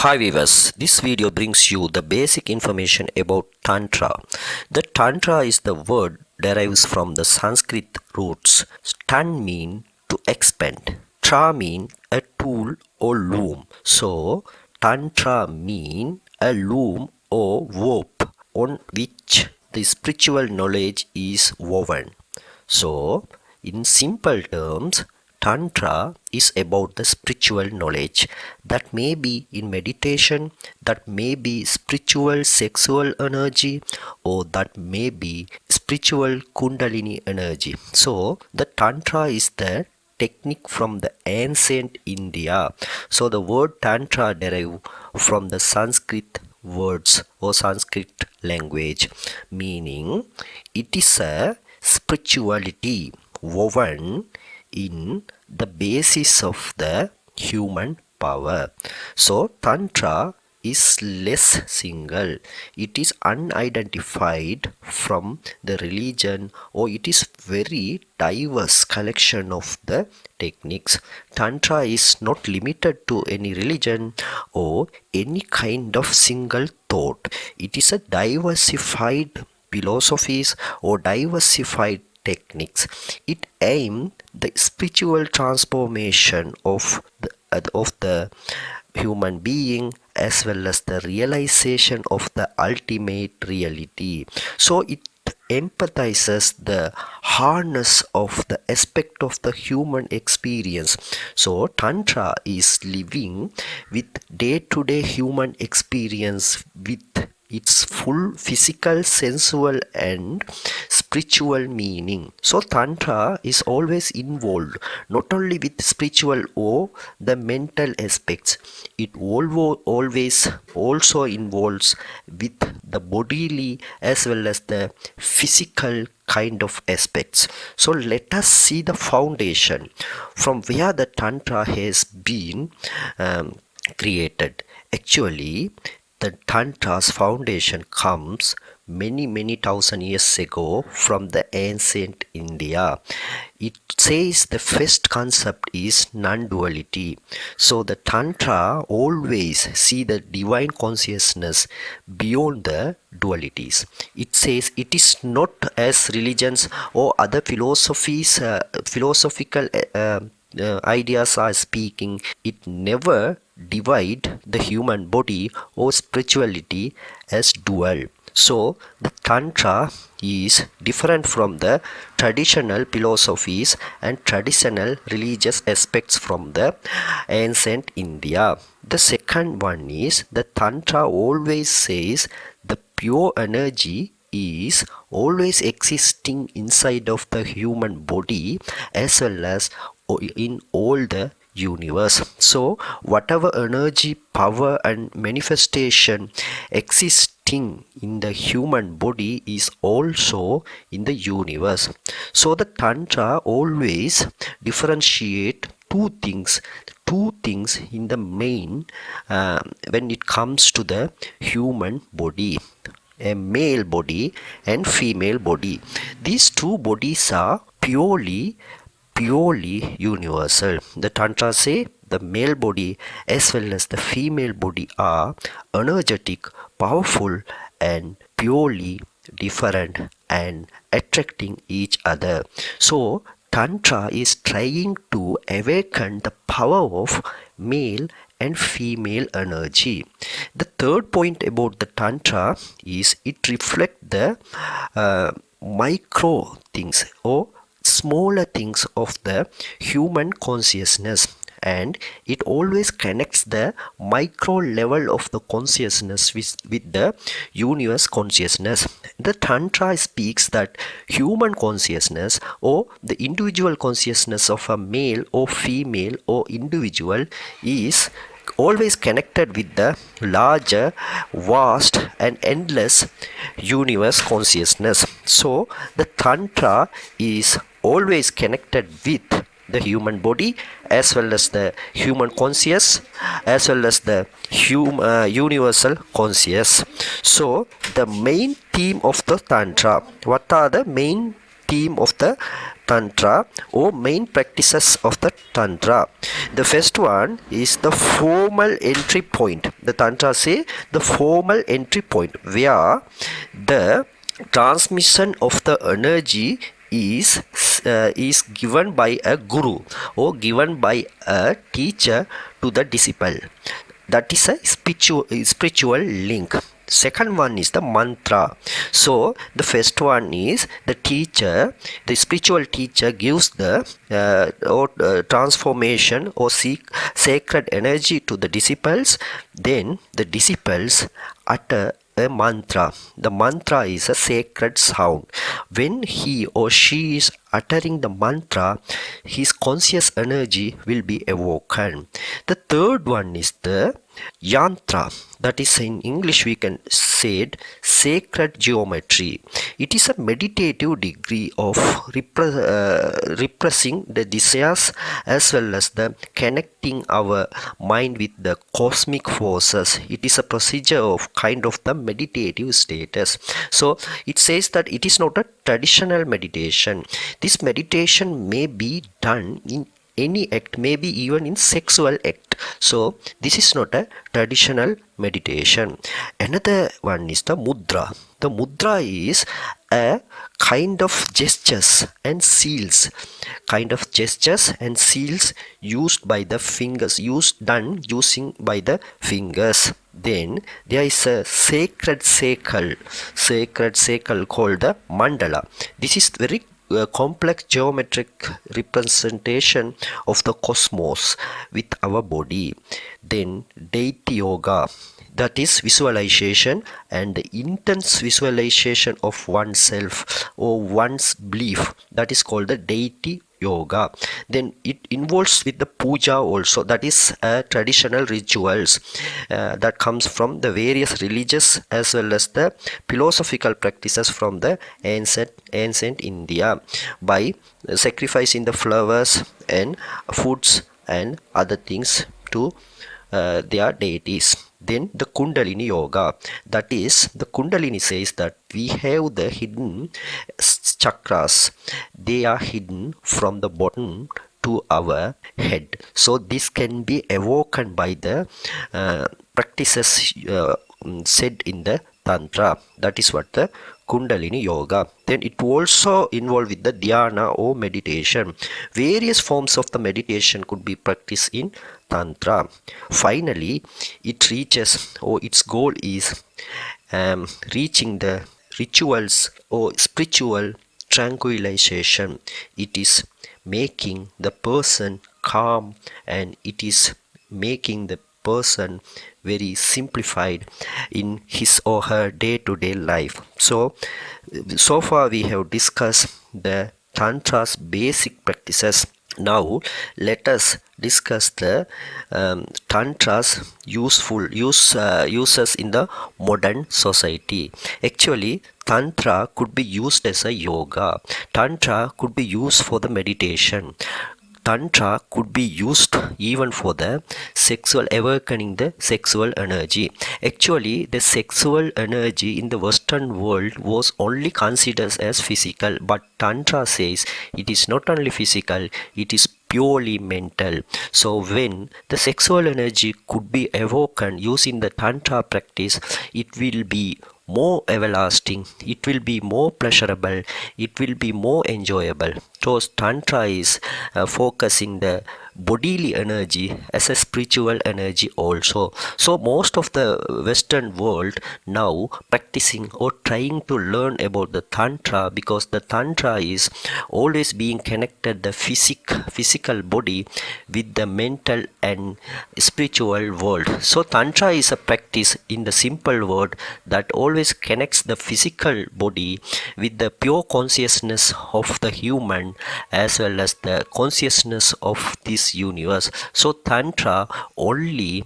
Hi viewers, this video brings you the basic information about Tantra. The Tantra is the word derives from the Sanskrit roots. Tan mean to expand. Tra mean a tool or loom. So Tantra mean a loom or rope on which the spiritual knowledge is woven. So, in simple terms, Tantra is about the spiritual knowledge that may be in meditation, that may be spiritual sexual energy, or that may be spiritual kundalini energy. So, the Tantra is the technique from the ancient India. So, the word Tantra derives from the Sanskrit words or Sanskrit language, meaning it is a spirituality woven in the basis of the human power. So, Tantra is less single, it is unidentified from the religion, or it is very diverse collection of the techniques. Tantra is not limited to any religion or any kind of single thought. It is a diversified philosophies or diversified techniques. It aims the spiritual transformation of the human being as well as the realization of the ultimate reality. So it empathizes the harness of the aspect of the human experience. So Tantra is living with day-to-day human experience with its full physical, sensual and spiritual meaning. So Tantra is always involved not only with spiritual or the mental aspects, it always also involves with the bodily as well as the physical kind of aspects. So let us see the foundation from where the Tantra has been created. Actually, the Tantra's foundation comes many thousand years ago from the ancient India. It says the first concept is non-duality. So the Tantra always see the divine consciousness beyond the dualities. It says it is not as religions or other philosophical ideas are speaking. It never divide the human body or spirituality as dual. So the Tantra is different from the traditional philosophies and traditional religious aspects from the ancient India. The second one is the Tantra always says the pure energy is always existing inside of the human body as well as in all the universe. So whatever energy, power and manifestation existing in the human body is also in the universe. So the Tantra always differentiate two things in the main when it comes to the human body: a male body and female body. These two bodies are purely universal. The Tantra say the male body as well as the female body are energetic, powerful and purely different and attracting each other. So Tantra is trying to awaken the power of male and female energy. The third point about the Tantra is it reflects the micro things or smaller things of the human consciousness, and it always connects the micro level of the consciousness with the universe consciousness. The Tantra speaks that human consciousness or the individual consciousness of a male or female or individual is always connected with the larger, vast and endless universe consciousness. So the Tantra is always connected with the human body as well as the human conscious as well as the universal conscious. So the main theme of the Tantra, what are the main theme of the Tantra or main practices of the Tantra. The first one is the formal entry point. The Tantra say the formal entry point where the transmission of the energy is given by a guru or given by a teacher to the disciple. That is a spiritual link. Second one is the mantra. So the first one is the spiritual teacher gives the transformation or sacred energy to the disciples. Then the disciples utter a mantra. The mantra is a sacred sound. When he or she is uttering the mantra, his conscious energy will be awoken. The third one is the yantra. That is, in English we can say it, sacred geometry. It is a meditative degree of repressing the desires as well as the connecting our mind with the cosmic forces. It is a procedure of kind of the meditative status. So it says that it is not a traditional meditation. This meditation may be done in any act, maybe even in sexual act. So this is not a traditional meditation. Another one is the mudra. The mudra is a kind of gestures and seals used by the fingers, using by the fingers. Then there is a sacred circle called the mandala. This is very complex geometric representation of the cosmos with our body. Then deity yoga, that is visualization and intense visualization of oneself or one's belief, that is called the deity yoga. Then it involves with the puja also, that is traditional rituals that comes from the various religious as well as the philosophical practices from the ancient India, by sacrificing the flowers and foods and other things to their deities. Then the kundalini yoga, that is, the kundalini says that we have the hidden chakras. They are hidden from the bottom to our head. So this can be awoken by the practices said in the Tantra. That is what the Kundalini yoga. Then it also involved with the dhyana or meditation. Various forms of the meditation could be practiced in Tantra. Finally, it reaches, or its goal is reaching the rituals or spiritual tranquilization. It is making the person calm, and it is making the person very simplified in his or her day-to-day life. So far we have discussed the Tantra's basic practices. Now let us discuss the Tantra's uses in the modern society. Actually, Tantra could be used as a yoga. Tantra could be used for the meditation. Tantra could be used even for the awakening the sexual energy. Actually, the sexual energy in the Western world was only considered as physical, but Tantra says it is not only physical, it is purely mental. So when the sexual energy could be awoken using the Tantra practice, it will be more everlasting, it will be more pleasurable, it will be more enjoyable. So Tantra is focusing the bodily energy as a spiritual energy also. So most of the Western world now practicing or trying to learn about the Tantra, because the Tantra is always being connected the physical body with the mental and spiritual world. So Tantra is a practice, in the simple word, that always connects the physical body with the pure consciousness of the human as well as the consciousness of this universe. So Tantra only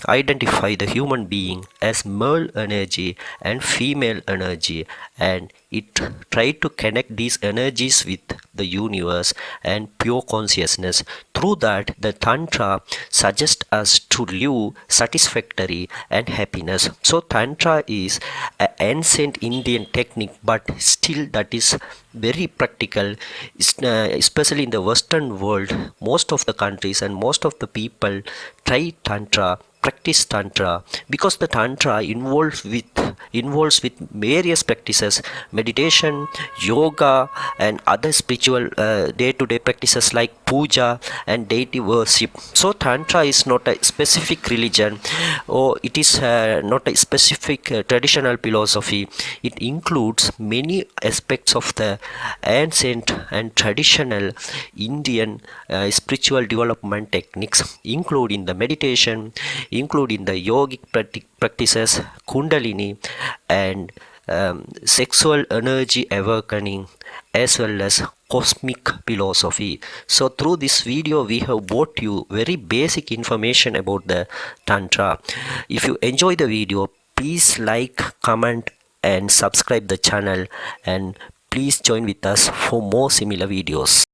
identify the human being as male energy and female energy, and it try to connect these energies with the universe and pure consciousness. Through that, the Tantra suggests us to live satisfactory and happiness. So Tantra is an ancient Indian technique, but still that is very practical, especially in the Western world. Most of the countries and most of the people try Tantra, practice Tantra, because the Tantra involves with various practices, meditation, yoga, and other spiritual day-to-day practices like puja and deity worship. So Tantra is not a specific religion, or it is not a specific traditional philosophy. It includes many aspects of the ancient and traditional Indian spiritual development techniques, including the meditation, including the yogic practices, kundalini, and sexual energy awakening, as well as cosmic philosophy. So through this video we have brought you very basic information about the Tantra. If you enjoy the video, please like, comment, and subscribe the channel, and please join with us for more similar videos.